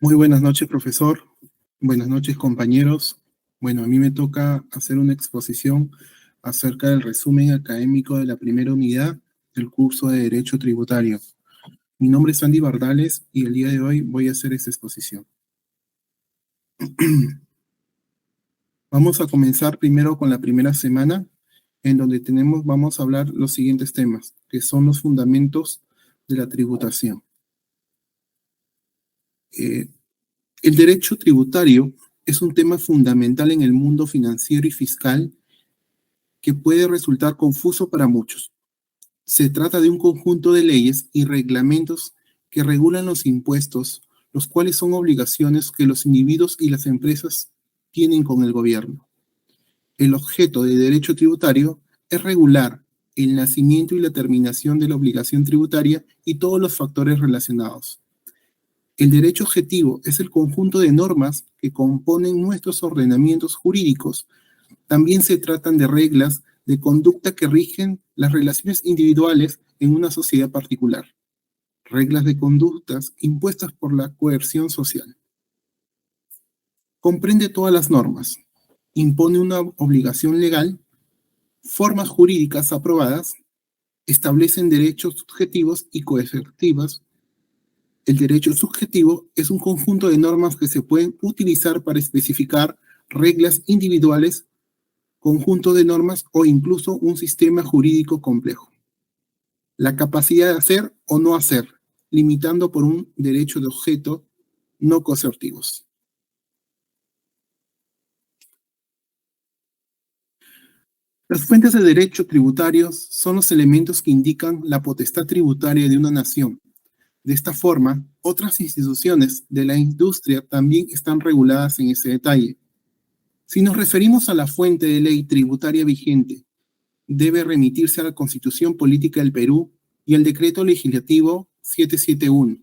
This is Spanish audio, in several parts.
Muy buenas noches, profesor. Buenas noches, compañeros. Bueno, a mí me toca hacer una exposición acerca del resumen académico de la primera unidad del curso de Derecho Tributario. Mi nombre es Andy Bardales y el día de hoy voy a hacer esta exposición. Vamos a comenzar primero con la primera semana, en donde vamos a hablar los siguientes temas, que son los fundamentos de la tributación. El derecho tributario es un tema fundamental en el mundo financiero y fiscal que puede resultar confuso para muchos. Se trata de un conjunto de leyes y reglamentos que regulan los impuestos, los cuales son obligaciones que los individuos y las empresas tienen con el gobierno. El objeto de derecho tributario es regular el nacimiento y la terminación de la obligación tributaria y todos los factores relacionados. El derecho objetivo es el conjunto de normas que componen nuestros ordenamientos jurídicos. También se tratan de reglas de conducta que rigen las relaciones individuales en una sociedad particular. Reglas de conductas impuestas por la coerción social. Comprende todas las normas. Impone una obligación legal, formas jurídicas aprobadas, establecen derechos subjetivos y coercitivos. El derecho subjetivo es un conjunto de normas que se pueden utilizar para especificar reglas individuales, conjunto de normas o incluso un sistema jurídico complejo. La capacidad de hacer o no hacer, limitando por un derecho de objeto no coercitivos. Las fuentes de derecho tributarios son los elementos que indican la potestad tributaria de una nación. De esta forma, otras instituciones de la industria también están reguladas en ese detalle. Si nos referimos a la fuente de ley tributaria vigente, debe remitirse a la Constitución Política del Perú y al Decreto Legislativo 771.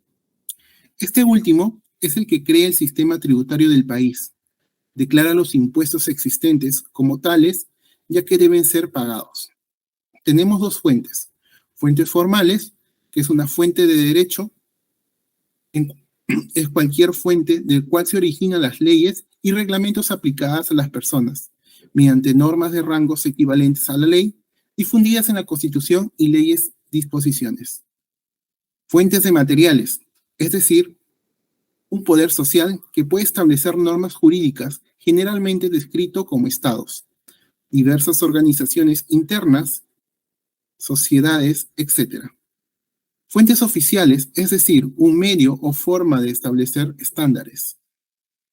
Este último es el que crea el sistema tributario del país. Declara los impuestos existentes como tales, ya que deben ser pagados. Tenemos dos fuentes. Fuentes formales, que es una fuente de derecho, es cualquier fuente del cual se originan las leyes y reglamentos aplicadas a las personas, mediante normas de rangos equivalentes a la ley, difundidas en la Constitución y leyes disposiciones. Fuentes de materiales, es decir, un poder social que puede establecer normas jurídicas, generalmente descrito como estados, diversas organizaciones internas, sociedades, etc. Fuentes oficiales, es decir, un medio o forma de establecer estándares.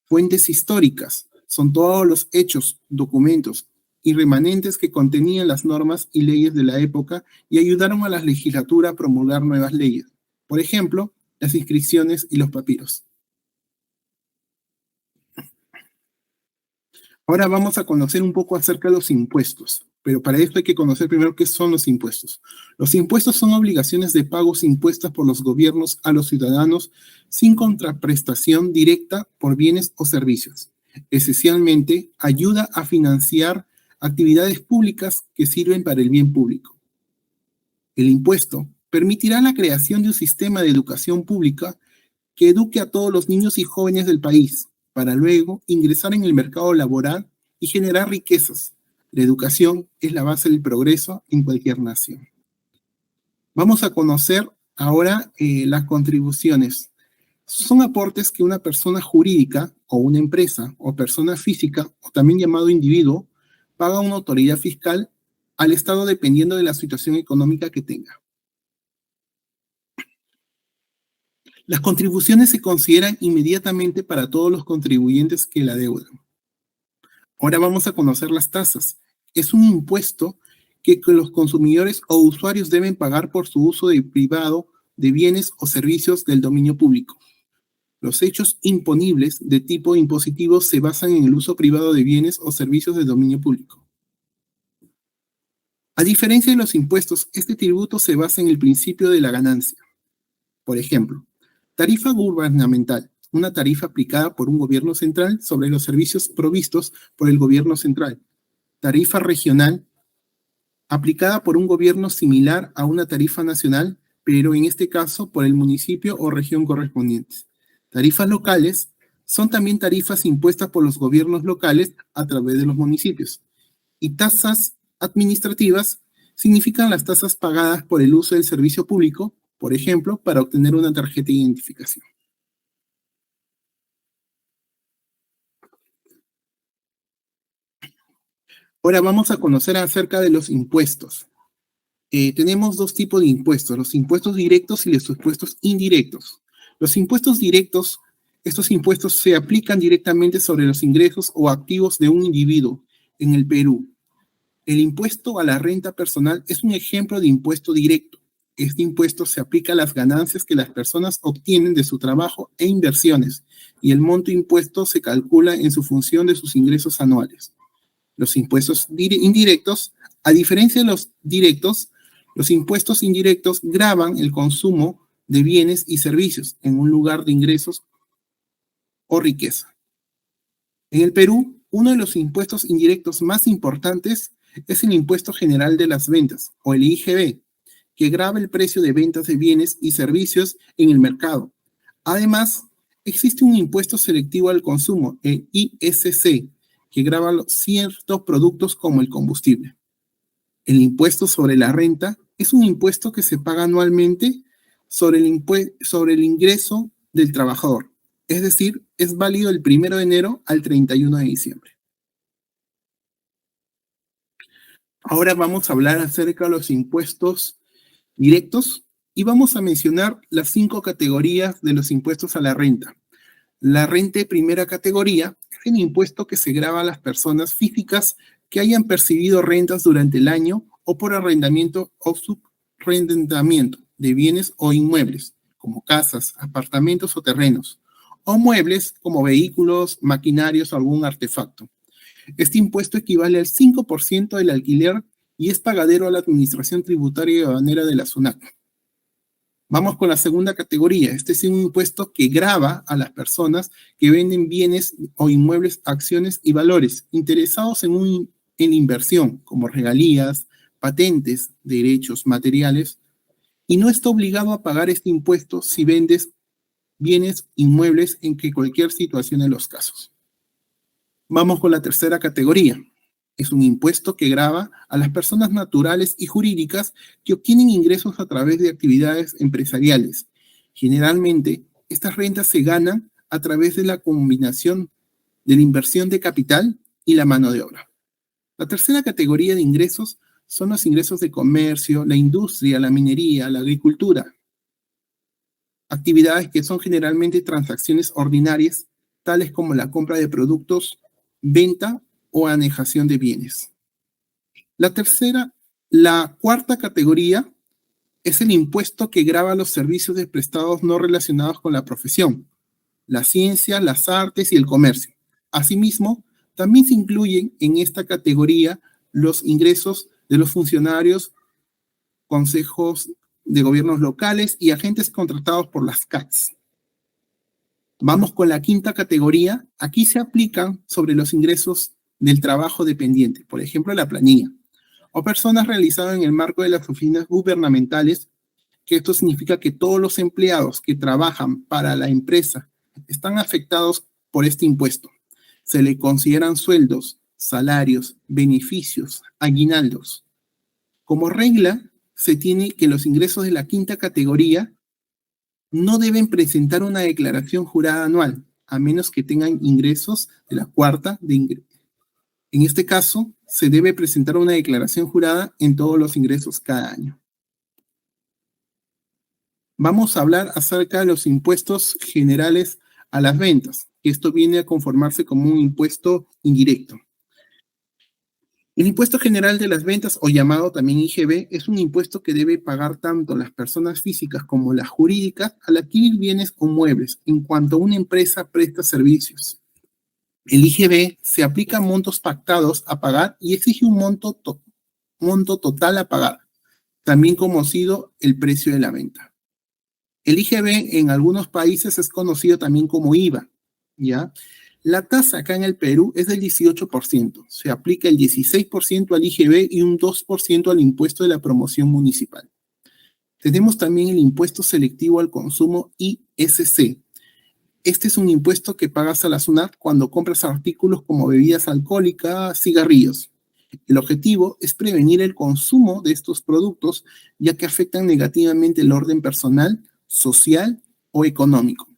Fuentes históricas, son todos los hechos, documentos y remanentes que contenían las normas y leyes de la época y ayudaron a la legislatura a promulgar nuevas leyes. Por ejemplo, las inscripciones y los papiros. Ahora vamos a conocer un poco acerca de los impuestos, pero para esto hay que conocer primero qué son los impuestos. Los impuestos son obligaciones de pagos impuestas por los gobiernos a los ciudadanos sin contraprestación directa por bienes o servicios. Esencialmente, ayuda a financiar actividades públicas que sirven para el bien público. El impuesto permitirá la creación de un sistema de educación pública que eduque a todos los niños y jóvenes del país, para luego ingresar en el mercado laboral y generar riquezas. La educación es la base del progreso en cualquier nación. Vamos a conocer ahora las contribuciones. Son aportes que una persona jurídica o una empresa o persona física, o también llamado individuo, paga a una autoridad fiscal al Estado dependiendo de la situación económica que tenga. Las contribuciones se consideran inmediatamente para todos los contribuyentes que la adeudan. Ahora vamos a conocer las tasas. Es un impuesto que los consumidores o usuarios deben pagar por su uso privado de bienes o servicios del dominio público. Los hechos imponibles de tipo impositivo se basan en el uso privado de bienes o servicios de dominio público. A diferencia de los impuestos, este tributo se basa en el principio de la ganancia. Por ejemplo, tarifa gubernamental, una tarifa aplicada por un gobierno central sobre los servicios provistos por el gobierno central. Tarifa regional, aplicada por un gobierno similar a una tarifa nacional, pero en este caso por el municipio o región correspondiente. Tarifas locales son también tarifas impuestas por los gobiernos locales a través de los municipios. Y tasas administrativas significan las tasas pagadas por el uso del servicio público, por ejemplo, para obtener una tarjeta de identificación. Ahora vamos a conocer acerca de los impuestos. Tenemos dos tipos de impuestos, los impuestos directos y los impuestos indirectos. Los impuestos directos, estos impuestos se aplican directamente sobre los ingresos o activos de un individuo en el Perú. El impuesto a la renta personal es un ejemplo de impuesto directo. Este impuesto se aplica a las ganancias que las personas obtienen de su trabajo e inversiones, y el monto impuesto se calcula en su función de sus ingresos anuales. Los impuestos indirectos, a diferencia de los directos, los impuestos indirectos gravan el consumo de bienes y servicios en un lugar de ingresos o riqueza. En el Perú, uno de los impuestos indirectos más importantes es el Impuesto General de las Ventas, o el IGB, que grava el precio de ventas de bienes y servicios en el mercado. Además, existe un impuesto selectivo al consumo, el ISC, que grava ciertos productos como el combustible. El impuesto sobre la renta es un impuesto que se paga anualmente sobre el ingreso del trabajador. Es decir, es válido el 1 de enero al 31 de diciembre. Ahora vamos a hablar acerca de los impuestos directos y vamos a mencionar las 5 categorías de los impuestos a la renta. La renta de primera categoría es el impuesto que se grava a las personas físicas que hayan percibido rentas durante el año o por arrendamiento o subarrendamiento de bienes o inmuebles, como casas, apartamentos o terrenos, o muebles como vehículos, maquinarios o algún artefacto. Este impuesto equivale al 5% del alquiler y es pagadero a la Administración Tributaria y Aduanera de la SUNAT. Vamos con la segunda categoría. Este es un impuesto que grava a las personas que venden bienes o inmuebles, acciones y valores interesados en inversión, como regalías, patentes, derechos materiales, y no está obligado a pagar este impuesto si vendes bienes inmuebles en cualquier situación de los casos. Vamos con la tercera categoría. Es un impuesto que grava a las personas naturales y jurídicas que obtienen ingresos a través de actividades empresariales. Generalmente, estas rentas se ganan a través de la combinación de la inversión de capital y la mano de obra. La tercera categoría de ingresos son los ingresos de comercio, la industria, la minería, la agricultura. Actividades que son generalmente transacciones ordinarias, tales como la compra de productos, venta o anejación de bienes. La cuarta categoría es el impuesto que grava los servicios de prestados no relacionados con la profesión, la ciencia, las artes y el comercio. Asimismo, también se incluyen en esta categoría los ingresos de los funcionarios, consejos de gobiernos locales y agentes contratados por las CATs. Vamos con la quinta categoría. Aquí se aplican sobre los ingresos del trabajo dependiente, por ejemplo, la planilla, o personas realizadas en el marco de las oficinas gubernamentales, que esto significa que todos los empleados que trabajan para la empresa están afectados por este impuesto. Se le consideran sueldos, salarios, beneficios, aguinaldos. Como regla, se tiene que los ingresos de la quinta categoría no deben presentar una declaración jurada anual, a menos que tengan ingresos de la cuarta de ingresos. En este caso, se debe presentar una declaración jurada en todos los ingresos cada año. Vamos a hablar acerca de los impuestos generales a las ventas. Esto viene a conformarse como un impuesto indirecto. El impuesto general de las ventas, o llamado también IGB, es un impuesto que debe pagar tanto las personas físicas como las jurídicas al adquirir bienes o muebles en cuanto una empresa presta servicios. El IGB se aplica a montos pactados a pagar y exige un monto total a pagar, también conocido el precio de la venta. El IGB en algunos países es conocido también como IVA, ¿ya? La tasa acá en el Perú es del 18%. Se aplica el 16% al IGB y un 2% al impuesto de la promoción municipal. Tenemos también el impuesto selectivo al consumo ISC. Este es un impuesto que pagas a la SUNAT cuando compras artículos como bebidas alcohólicas, cigarrillos. El objetivo es prevenir el consumo de estos productos, ya que afectan negativamente el orden personal, social o económico.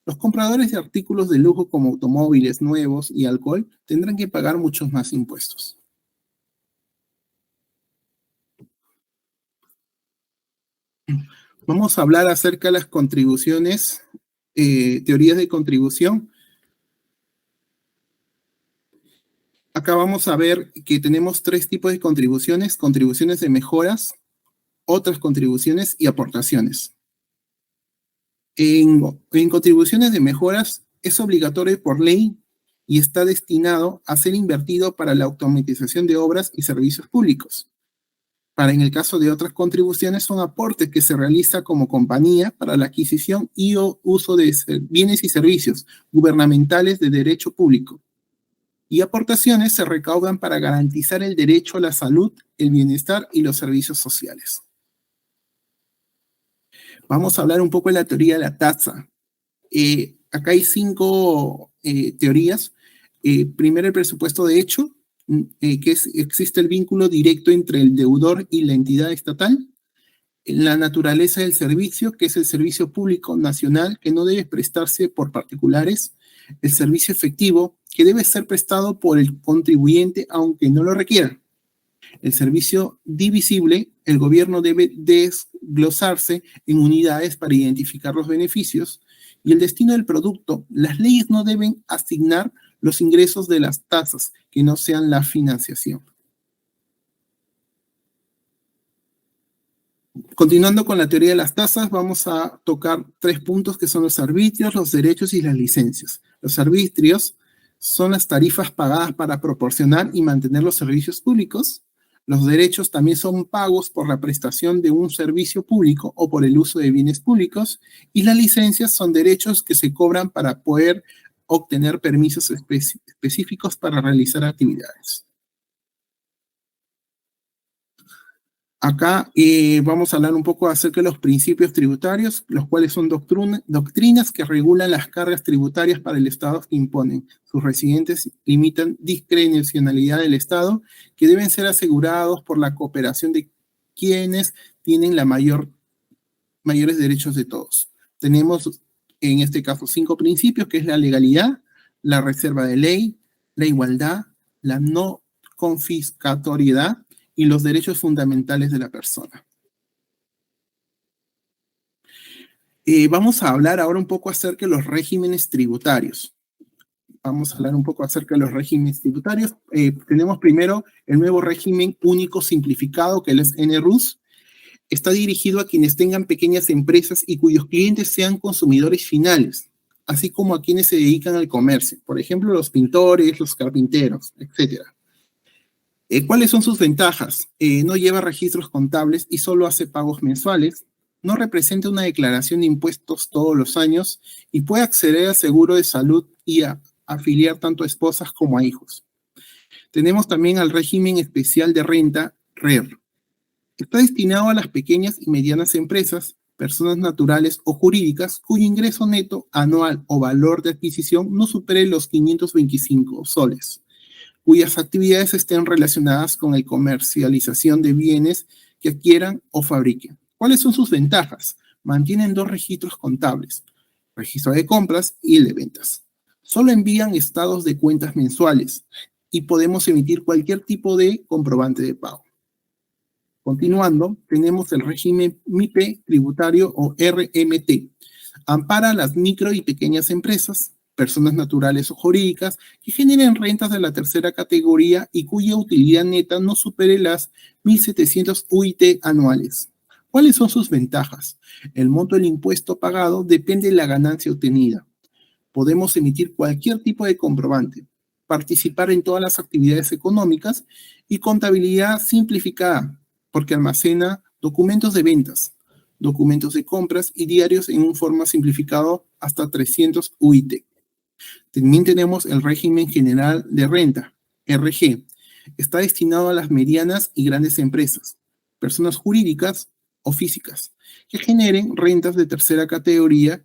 Los compradores de artículos de lujo como automóviles nuevos y alcohol tendrán que pagar muchos más impuestos. Vamos a hablar acerca de las contribuciones, teorías de contribución. Acá vamos a ver que tenemos tres tipos de contribuciones: contribuciones de mejoras, otras contribuciones y aportaciones. En contribuciones de mejoras es obligatorio por ley y está destinado a ser invertido para la automatización de obras y servicios públicos. En el caso de otras contribuciones, son aportes que se realiza como compañía para la adquisición y o uso de bienes y servicios gubernamentales de derecho público. Y aportaciones se recaudan para garantizar el derecho a la salud, el bienestar y los servicios sociales. Vamos a hablar un poco de la teoría de la tasa. Acá hay 5 teorías. Primero, el presupuesto de hecho, existe el vínculo directo entre el deudor y la entidad estatal. La naturaleza del servicio, que es el servicio público nacional, que no debe prestarse por particulares. El servicio efectivo, que debe ser prestado por el contribuyente aunque no lo requiera. El servicio divisible, el gobierno debe desglosarse en unidades para identificar los beneficios. Y el destino del producto, las leyes no deben asignar los ingresos de las tasas que no sean la financiación. Continuando con la teoría de las tasas, vamos a tocar 3 puntos que son los arbitrios, los derechos y las licencias. Los arbitrios son las tarifas pagadas para proporcionar y mantener los servicios públicos. Los derechos también son pagos por la prestación de un servicio público o por el uso de bienes públicos. Y las licencias son derechos que se cobran para poder obtener permisos específicos para realizar actividades. Acá vamos a hablar un poco acerca de los principios tributarios, los cuales son doctrinas que regulan las cargas tributarias para el Estado que imponen. Sus residentes limitan discrecionalidad del Estado, que deben ser asegurados por la cooperación de quienes tienen mayores derechos de todos. Tenemos en este caso 5 principios, que es la legalidad, la reserva de ley, la igualdad, la no confiscatoriedad y los derechos fundamentales de la persona. Vamos a hablar ahora un poco acerca de los regímenes tributarios. Tenemos primero el nuevo régimen único simplificado, que es NRUS. Está dirigido a quienes tengan pequeñas empresas y cuyos clientes sean consumidores finales, así como a quienes se dedican al comercio, por ejemplo, los pintores, los carpinteros, etc. ¿Cuáles son sus ventajas? No lleva registros contables y solo hace pagos mensuales. No representa una declaración de impuestos todos los años y puede acceder al seguro de salud y afiliar tanto a esposas como a hijos. Tenemos también al régimen especial de renta, RER. Está destinado a las pequeñas y medianas empresas, personas naturales o jurídicas, cuyo ingreso neto anual o valor de adquisición no supere los 525 soles. Cuyas actividades estén relacionadas con la comercialización de bienes que adquieran o fabriquen. ¿Cuáles son sus ventajas? Mantienen 2 registros contables, registro de compras y el de ventas. Solo envían estados de cuentas mensuales y podemos emitir cualquier tipo de comprobante de pago. Continuando, tenemos el régimen MIPE tributario o RMT. Ampara a las micro y pequeñas empresas, personas naturales o jurídicas, que generen rentas de la tercera categoría y cuya utilidad neta no supere las 1.700 UIT anuales. ¿Cuáles son sus ventajas? El monto del impuesto pagado depende de la ganancia obtenida. Podemos emitir cualquier tipo de comprobante, participar en todas las actividades económicas y contabilidad simplificada, porque almacena documentos de ventas, documentos de compras y diarios en un forma simplificado hasta 300 UIT. También tenemos el régimen general de renta, RG. Está destinado a las medianas y grandes empresas, personas jurídicas o físicas, que generen rentas de tercera categoría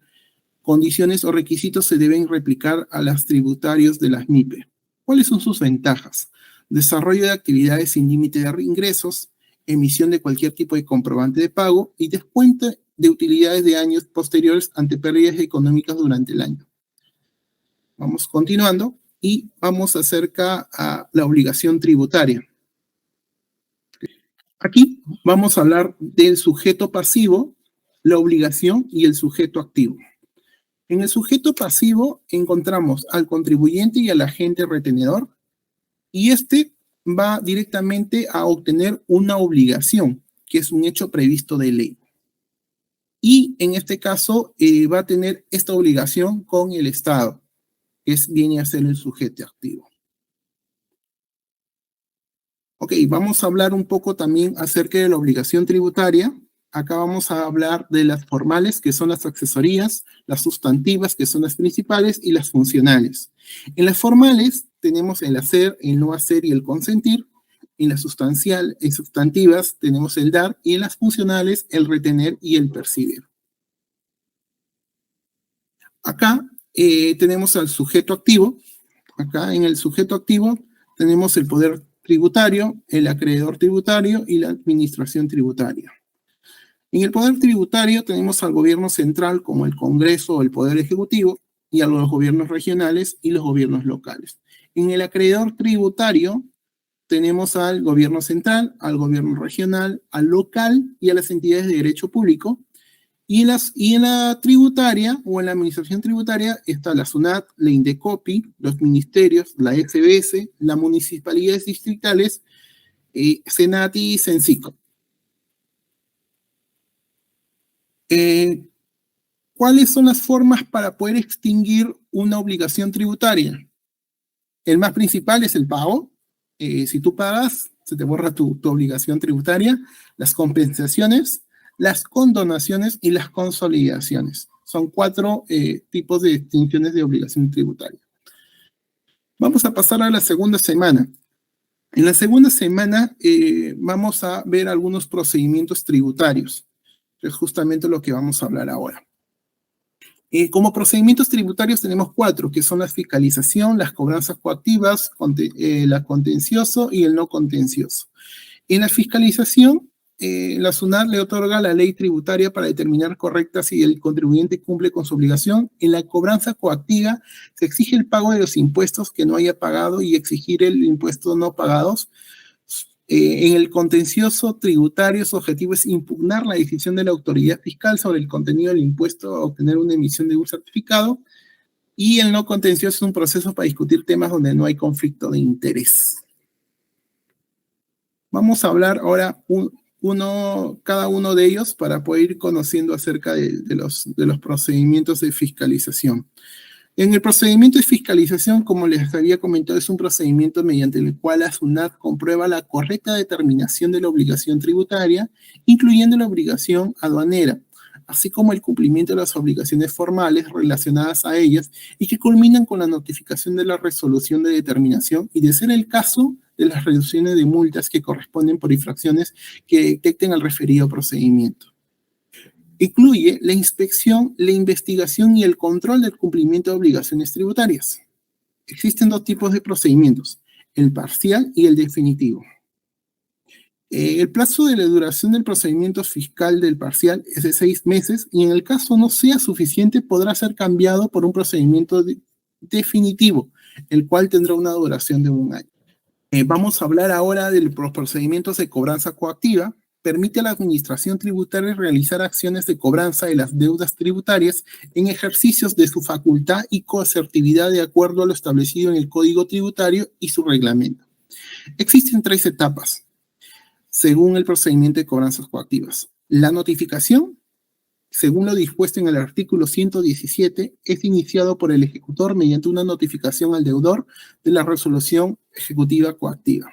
condiciones o requisitos se deben replicar a los tributarios de las MIPE. ¿Cuáles son sus ventajas? Desarrollo de actividades sin límite de ingresos, emisión de cualquier tipo de comprobante de pago y descuento de utilidades de años posteriores ante pérdidas económicas durante el año. Vamos continuando y vamos acerca a la obligación tributaria. Aquí vamos a hablar del sujeto pasivo, la obligación y el sujeto activo. En el sujeto pasivo encontramos al contribuyente y al agente retenedor, y este va directamente a obtener una obligación, que es un hecho previsto de ley. Y en este caso va a tener esta obligación con el Estado, que viene a ser el sujeto activo. Ok, vamos a hablar un poco también acerca de la obligación tributaria. Acá vamos a hablar de las formales, que son las accesorías, las sustantivas, que son las principales, y las funcionales. En las formales tenemos el hacer, el no hacer y el consentir. En las sustantivas tenemos el dar, y en las funcionales el retener y el percibir. Acá tenemos al sujeto activo. Acá en el sujeto activo tenemos el poder tributario, el acreedor tributario y la administración tributaria. En el poder tributario tenemos al gobierno central como el Congreso o el Poder Ejecutivo, y a los gobiernos regionales y los gobiernos locales. En el acreedor tributario tenemos al gobierno central, al gobierno regional, al local y a las entidades de derecho público. Y en la tributaria o en la administración tributaria está la SUNAT, la INDECOPI, los ministerios, la SBS, las municipalidades distritales, SENATI y SENCICO. ¿Cuáles son las formas para poder extinguir una obligación tributaria? El más principal es el pago. Si tú pagas, se te borra tu obligación tributaria. Las compensaciones, las condonaciones y las consolidaciones. Son 4 tipos de extinciones de obligación tributaria. Vamos a pasar a la segunda semana. En la segunda semana vamos a ver algunos procedimientos tributarios. Es justamente lo que vamos a hablar ahora. Como procedimientos tributarios tenemos 4, que son la fiscalización, las cobranzas coactivas, la contencioso y el no contencioso. En la fiscalización, la SUNAT le otorga la ley tributaria para determinar correcta si el contribuyente cumple con su obligación. En la cobranza coactiva se exige el pago de los impuestos que no haya pagado y exigir el impuesto no pagados. En el contencioso tributario, su objetivo es impugnar la decisión de la autoridad fiscal sobre el contenido del impuesto a obtener una emisión de un certificado. Y el no contencioso es un proceso para discutir temas donde no hay conflicto de interés. Vamos a hablar ahora cada uno de ellos para poder ir conociendo acerca de los procedimientos de fiscalización. En el procedimiento de fiscalización, como les había comentado, es un procedimiento mediante el cual la SUNAT comprueba la correcta determinación de la obligación tributaria, incluyendo la obligación aduanera, así como el cumplimiento de las obligaciones formales relacionadas a ellas y que culminan con la notificación de la resolución de determinación y, de ser el caso, de las reducciones de multas que corresponden por infracciones que detecten el referido procedimiento. Incluye la inspección, la investigación y el control del cumplimiento de obligaciones tributarias. Existen 2 tipos de procedimientos, el parcial y el definitivo. El plazo de la duración del procedimiento fiscal del parcial es de 6 meses y en el caso no sea suficiente podrá ser cambiado por un procedimiento definitivo, el cual tendrá una duración de 1 año. Vamos a hablar ahora de los procedimientos de cobranza coactiva. Permite a la administración tributaria realizar acciones de cobranza de las deudas tributarias en ejercicios de su facultad y coasertividad de acuerdo a lo establecido en el Código Tributario y su reglamento. Existen 3 etapas, según el procedimiento de cobranzas coactivas. La notificación, según lo dispuesto en el artículo 117, es iniciado por el ejecutor mediante una notificación al deudor de la resolución ejecutiva coactiva.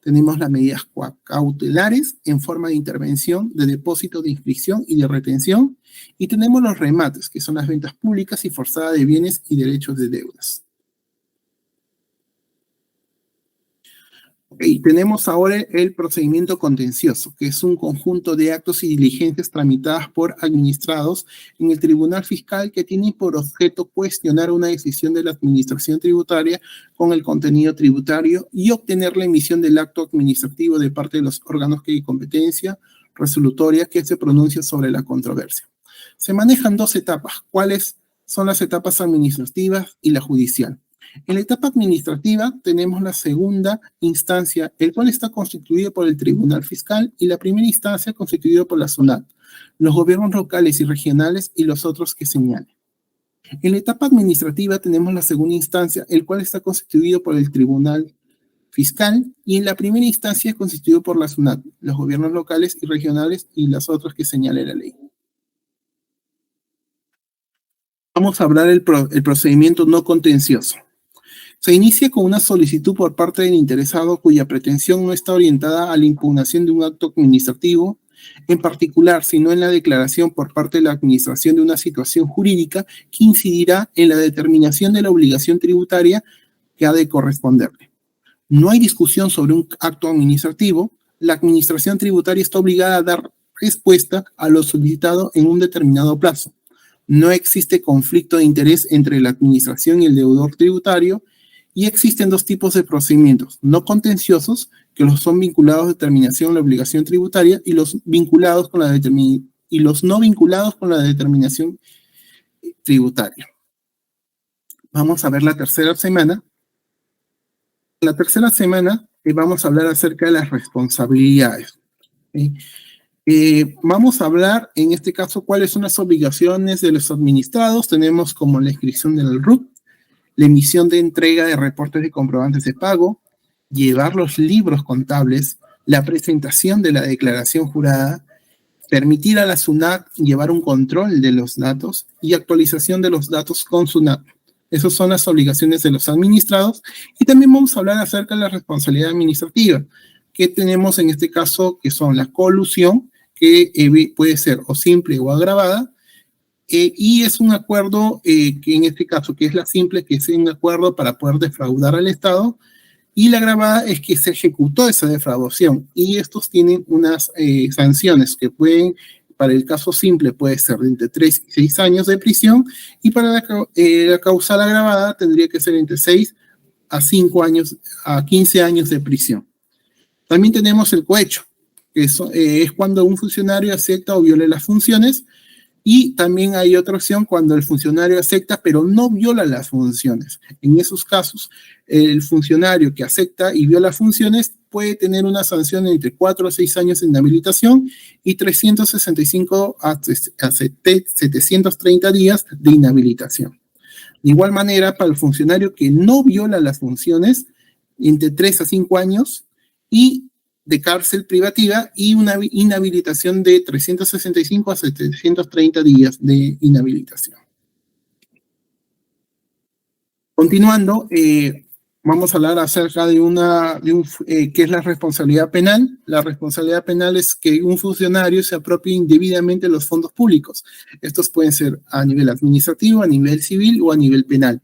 Tenemos las medidas cautelares en forma de intervención, de depósito, de inscripción y de retención. Y tenemos los remates, que son las ventas públicas y forzadas de bienes y derechos de deudas. Y tenemos ahora el procedimiento contencioso, que es un conjunto de actos y diligencias tramitadas por administrados en el Tribunal Fiscal que tienen por objeto cuestionar una decisión de la Administración Tributaria con el contenido tributario y obtener la emisión del acto administrativo de parte de los órganos que hay competencia resolutoria que se pronuncia sobre la controversia. Se manejan dos etapas. ¿Cuáles son las etapas administrativas y la judicial? En la etapa administrativa tenemos la segunda instancia, el cual está constituido por el Tribunal Fiscal, y la primera instancia constituida por la SUNAT, los gobiernos locales y regionales y los otros que señalen. En la etapa administrativa tenemos la segunda instancia, el cual está constituido por el Tribunal Fiscal, y en la primera instancia constituido por la SUNAT, los gobiernos locales y regionales y las otras que señale la ley. Vamos a hablar el procedimiento no contencioso. Se inicia con una solicitud por parte del interesado cuya pretensión no está orientada a la impugnación de un acto administrativo, en particular, sino en la declaración por parte de la administración de una situación jurídica que incidirá en la determinación de la obligación tributaria que ha de corresponderle. No hay discusión sobre un acto administrativo. La administración tributaria está obligada a dar respuesta a lo solicitado en un determinado plazo. No existe conflicto de interés entre la administración y el deudor tributario. Y existen dos tipos de procedimientos: no contenciosos, que los son vinculados a determinación de la obligación tributaria, y los vinculados con y los no vinculados con la determinación tributaria. Vamos a ver la tercera semana. En la tercera semana vamos a hablar acerca de las responsabilidades. Vamos a hablar, en este caso, cuáles son las obligaciones de los administrados. Tenemos como la inscripción del RUT, la emisión de entrega de reportes de comprobantes de pago, llevar los libros contables, la presentación de la declaración jurada, permitir a la SUNAT llevar un control de los datos y actualización de los datos con SUNAT. Esas son las obligaciones de los administrados. Y también vamos a hablar acerca de la responsabilidad administrativa, que tenemos en este caso, que son la colusión, que puede ser o simple o agravada, y es un acuerdo que en este caso, que es la simple, que es un acuerdo para poder defraudar al Estado, y la agravada es que se ejecutó esa defraudación, y estos tienen unas sanciones que pueden, para el caso simple puede ser de entre 3 y 6 años de prisión, y para la causal agravada tendría que ser entre 6 a 5 años, a 15 años de prisión. También tenemos el cohecho, que es cuando un funcionario acepta o viola las funciones. Y también hay otra opción cuando el funcionario acepta pero no viola las funciones. En esos casos, el funcionario que acepta y viola funciones puede tener una sanción entre 4 a 6 años de inhabilitación y 365 a 730 días de inhabilitación. De igual manera, para el funcionario que no viola las funciones, entre 3 a 5 años y de cárcel privativa y una inhabilitación de 365 a 730 días de inhabilitación. Continuando, vamos a hablar acerca de qué es la responsabilidad penal. La responsabilidad penal es que un funcionario se apropie indebidamente de los fondos públicos. Estos pueden ser a nivel administrativo, a nivel civil o a nivel penal.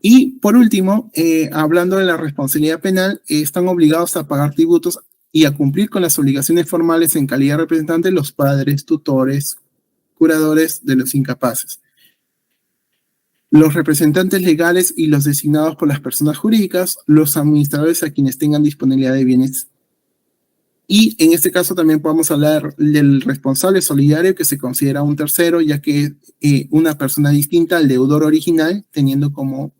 Y por último, hablando de la responsabilidad penal, están obligados a pagar tributos y a cumplir con las obligaciones formales en calidad de representantes los padres, tutores, curadores de los incapaces, los representantes legales y los designados por las personas jurídicas, los administradores a quienes tengan disponibilidad de bienes. Y en este caso también podemos hablar del responsable solidario, que se considera un tercero, ya que es una persona distinta al deudor original, teniendo con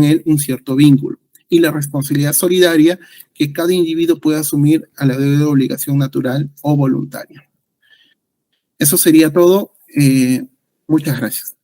él un cierto vínculo. Y la responsabilidad solidaria, que cada individuo puede asumir a la deuda de obligación natural o voluntaria. Eso sería todo. Muchas gracias.